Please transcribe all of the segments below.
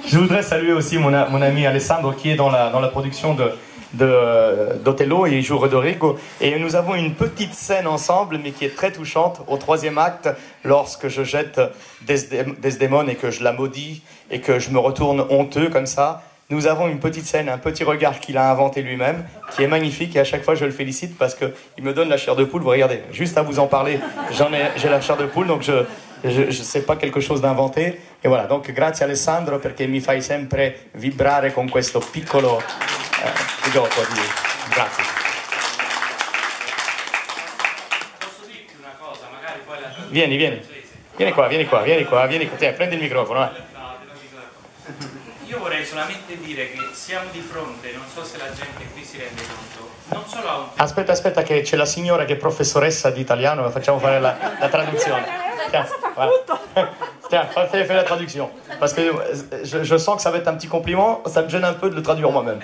Je voudrais saluer aussi mon ami Alessandro qui est dans la production d'Othello et il joue Roderigo. Et nous avons une petite scène ensemble, mais qui est très touchante, au 3e acte, lorsque je jette Desdémone et que je la maudis et que je me retourne honteux comme ça. Nous avons une petite scène, un petit regard qu'il a inventé lui-même, qui est magnifique et à chaque fois je le félicite parce qu'il me donne la chair de poule. Vous regardez, juste à vous en parler, j'ai la chair de poule, donc je sais pas quelque chose d'inventé. Et voilà, donc grazie Alessandro perché mi fai sempre vibrare con questo piccolo gioco. Grazie. Posso dirti una cosa, magari poi la... Vieni qua, tieni, prendi il microfono. Io vorrei solamente dire che siamo di fronte, non so se la gente qui si rende conto, non solo a un... Aspetta che c'è la signora che è professoressa di italiano, facciamo fare la traduzione. Tiens, fais la traduction. Parce que je sens que ça va être un petit compliment, ça me gêne un peu de le traduire moi-même.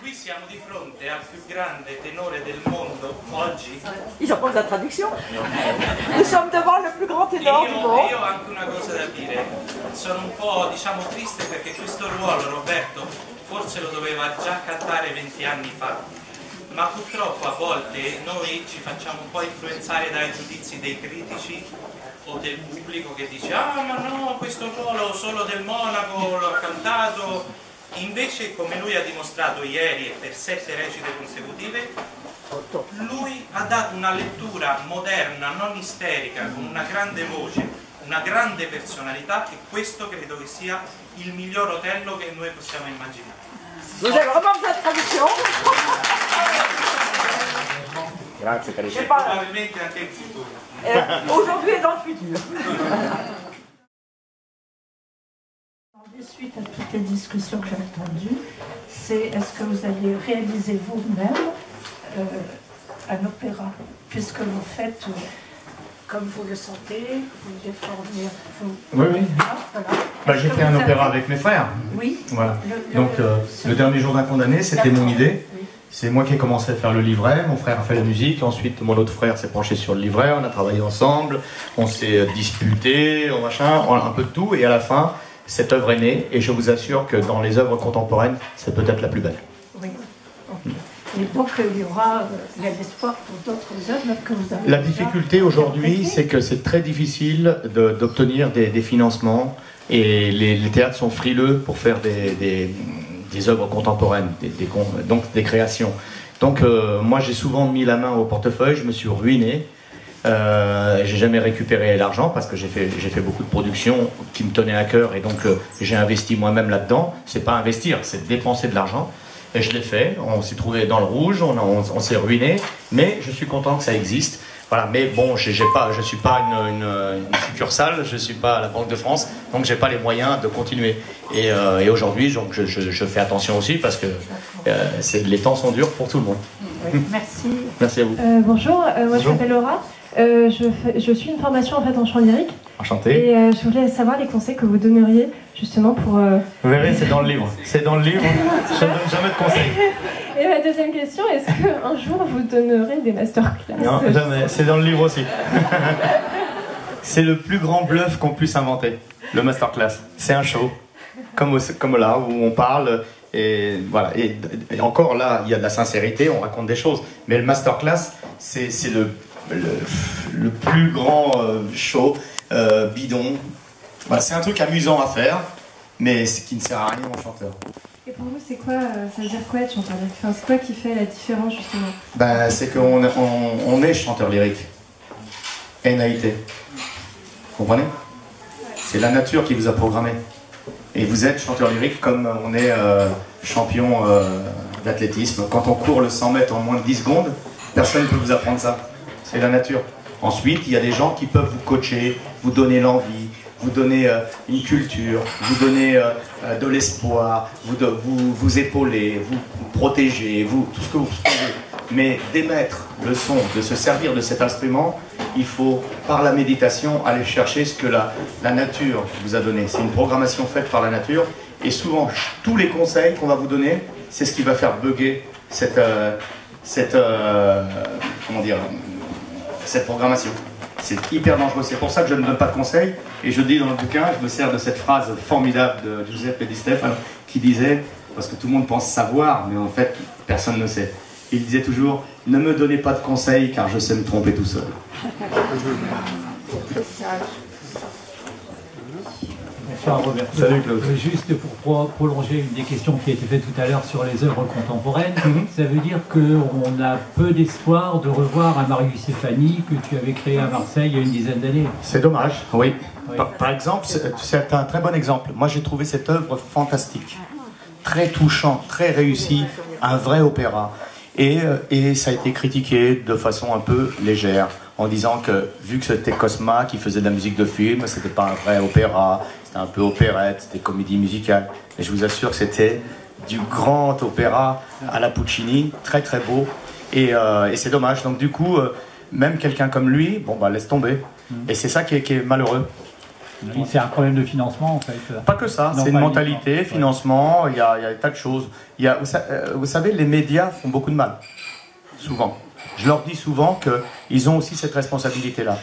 Qui siamo di fronte al più grande tenore del mondo oggi. Ils ont pas la traduction. Nous sommes devant le plus grand ténor du monde. Io ho anche una cosa da dire, sono un po' diciamo triste perché questo ruolo Roberto forse lo doveva già cantare 20 anni fa, ma purtroppo a volte noi ci facciamo un po' influenzare dai giudizi dei critici o del pubblico che dice ah ma no, questo ruolo solo del Monaco l'ho cantato. Invece, come lui ha dimostrato ieri e per 7 recite consecutive, lui ha dato una lettura moderna, non isterica, con una grande voce, una grande personalità e questo credo che sia il miglior Otello che noi possiamo immaginare. Vous avez vraiment besoin de traduction? Grazie carissimo. E probabilmente anche in futuro. Aujourd'hui et dans le futur. Suite à toutes les discussions que j'ai entendues, c'est est-ce que vous allez réaliser vous-même un opéra, puisque vous faites comme vous le sentez, vous déformez. Oui. Voilà. J'ai fait un opéra avec mes frères. Oui. Voilà. Donc le dernier jour d'un condamné, c'était mon idée. Oui. C'est moi qui ai commencé à faire le livret, mon frère a fait la musique, ensuite mon autre frère s'est penché sur le livret, on a travaillé ensemble, on s'est disputé, un peu de tout, et à la fin, cette œuvre est née, et je vous assure que dans les œuvres contemporaines, c'est peut-être la plus belle. Oui. Okay. Et donc il y a l'espoir pour d'autres œuvres que vous avez. La difficulté aujourd'hui, c'est que c'est très difficile d'obtenir des financements, et les théâtres sont frileux pour faire des œuvres contemporaines, donc des créations. Donc moi j'ai souvent mis la main au portefeuille, je me suis ruiné. J'ai jamais récupéré l'argent parce que j'ai fait beaucoup de productions qui me tenaient à cœur et donc j'ai investi moi-même là-dedans. C'est pas investir, c'est dépenser de l'argent. Et je l'ai fait, on s'est trouvé dans le rouge, on s'est ruiné, mais je suis content que ça existe. Voilà, mais bon, je suis pas une succursale, je suis pas à la Banque de France, donc j'ai pas les moyens de continuer. Et aujourd'hui, donc je fais attention aussi parce que les temps sont durs pour tout le monde. Oui, merci. Merci à vous. Bonjour, moi je m'appelle Laura. Je suis une formation en fait en chant lyrique. Enchanté. Et je voulais savoir les conseils que vous donneriez justement pour... Vous verrez, c'est dans le livre. C'est dans le livre, je ne donne jamais de conseils. Et ma deuxième question, est-ce qu'un jour vous donnerez des masterclass? Non, jamais. C'est dans le livre aussi. C'est le plus grand bluff qu'on puisse inventer, le masterclass. C'est un show, comme là, où on parle, et voilà. Et encore là, il y a de la sincérité, on raconte des choses. Mais le masterclass, c'est le plus grand show, bidon. Voilà, c'est un truc amusant à faire, mais qui ne sert à rien aux chanteurs. Et pour vous, c'est quoi, ça veut dire quoi être chanteur lyrique? Enfin, c'est quoi qui fait la différence justement? C'est qu'on est chanteur lyrique. N-A-I-T. Vous comprenez? C'est la nature qui vous a programmé. Et vous êtes chanteur lyrique comme on est champion d'athlétisme. Quand on court le 100 mètres en moins de 10 secondes, personne ne peut vous apprendre ça. C'est la nature. Ensuite, il y a des gens qui peuvent vous coacher, vous donner l'envie, vous donner une culture, vous donner de l'espoir, vous épauler, vous protéger, tout ce que vous pouvez. Mais d'émettre le son, de se servir de cet instrument, il faut, par la méditation, aller chercher ce que la nature vous a donné. C'est une programmation faite par la nature. Et souvent, tous les conseils qu'on va vous donner, c'est ce qui va faire bugger cette programmation. C'est hyper dangereux. C'est pour ça que je ne donne pas de conseils. Et je dis dans le bouquin, je me sers de cette phrase formidable de Giuseppe Di Stefano qui disait, parce que tout le monde pense savoir, mais en fait, personne ne sait. Il disait toujours, ne me donnez pas de conseils car je sais me tromper tout seul. Bonsoir Roberto. Salut Claude. Juste pour prolonger une des questions qui a été faite tout à l'heure sur les œuvres contemporaines, ça veut dire qu'on a peu d'espoir de revoir un Marius et Fanny que tu avais créé à Marseille il y a une dizaine d'années. C'est dommage, oui. Oui. Par exemple, c'est un très bon exemple. Moi j'ai trouvé cette œuvre fantastique, très touchant, très réussi, un vrai opéra. Et ça a été critiqué de façon un peu légère, en disant que vu que c'était Cosma qui faisait de la musique de film, c'était pas un vrai opéra, c'était un peu opérette, c'était comédie musicale. Et je vous assure que c'était du grand opéra à la Puccini, très très beau. Et c'est dommage. Donc du coup, même quelqu'un comme lui, bon bah laisse tomber. Et c'est ça qui est malheureux. C'est un problème de financement en fait. Pas que ça, Non, c'est une pas mentalité, uniquement. financement, il y a des tas de choses. Vous savez, les médias font beaucoup de mal, souvent. Je leur dis souvent qu'ils ont aussi cette responsabilité-là.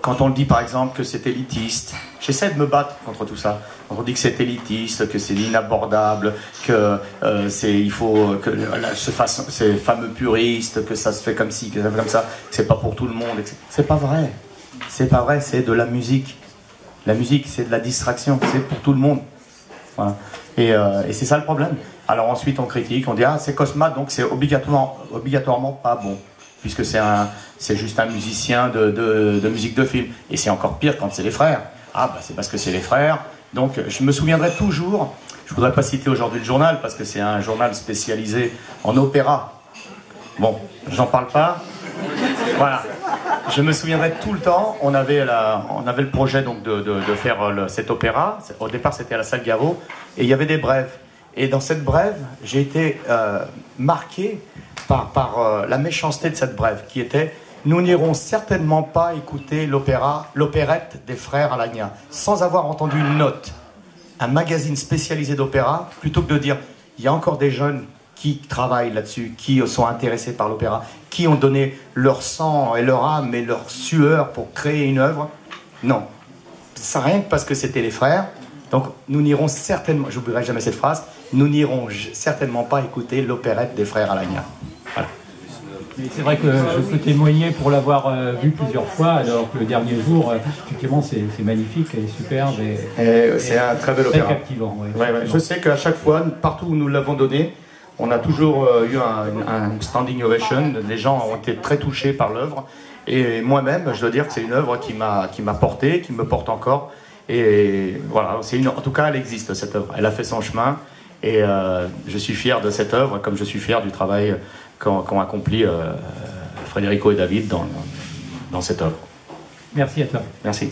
Quand on dit par exemple que c'est élitiste, j'essaie de me battre contre tout ça. Quand on dit que c'est élitiste, que c'est inabordable, que il faut que ces fameux puristes, que ça se fait comme ci, que ça se fait comme ça, que c'est pas pour tout le monde, etc. C'est pas vrai. C'est pas vrai, c'est de la musique. La musique, c'est de la distraction, c'est pour tout le monde. Voilà. Et c'est ça le problème. Alors ensuite, on critique, on dit « Ah, c'est Cosma, donc c'est obligatoirement pas bon. » Puisque c'est juste un musicien de musique de film. Et c'est encore pire quand c'est les frères. Ah, bah c'est parce que c'est les frères. Donc je me souviendrai toujours, je ne voudrais pas citer aujourd'hui le journal, parce que c'est un journal spécialisé en opéra. Bon, j'en parle pas. Voilà. Je me souviendrai tout le temps, on avait le projet donc de faire cet opéra. Au départ, c'était à la salle Gaveau, et il y avait des brèves. Et dans cette brève, j'ai été marqué par la méchanceté de cette brève, qui était « Nous n'irons certainement pas écouter l'opérette des frères Alagna, sans avoir entendu une note. » Un magazine spécialisé d'opéra, plutôt que de dire « Il y a encore des jeunes qui travaillent là-dessus, qui sont intéressés par l'opéra, qui ont donné leur sang et leur âme et leur sueur pour créer une œuvre. » Non. Ça rien que parce que c'était les frères. Donc nous n'irons certainement, j'oublierai jamais cette phrase, nous n'irons certainement pas écouter l'opérette des frères Alagna. Voilà. C'est vrai que je peux témoigner pour l'avoir vu plusieurs fois, alors que le dernier jour, effectivement, c'est magnifique, elle est superbe. C'est un très bel opéra. Très captivant. Ouais, ouais. Je sais qu'à chaque fois, partout où nous l'avons donné, on a toujours eu un standing ovation. Les gens ont été très touchés par l'œuvre. Et moi-même, je dois dire que c'est une œuvre qui m'a porté, qui me porte encore. Et voilà, en tout cas, elle existe, cette œuvre. Elle a fait son chemin. Et je suis fier de cette œuvre, comme je suis fier du travail qu'ont accompli Federico et David dans cette œuvre. Merci à toi. Merci.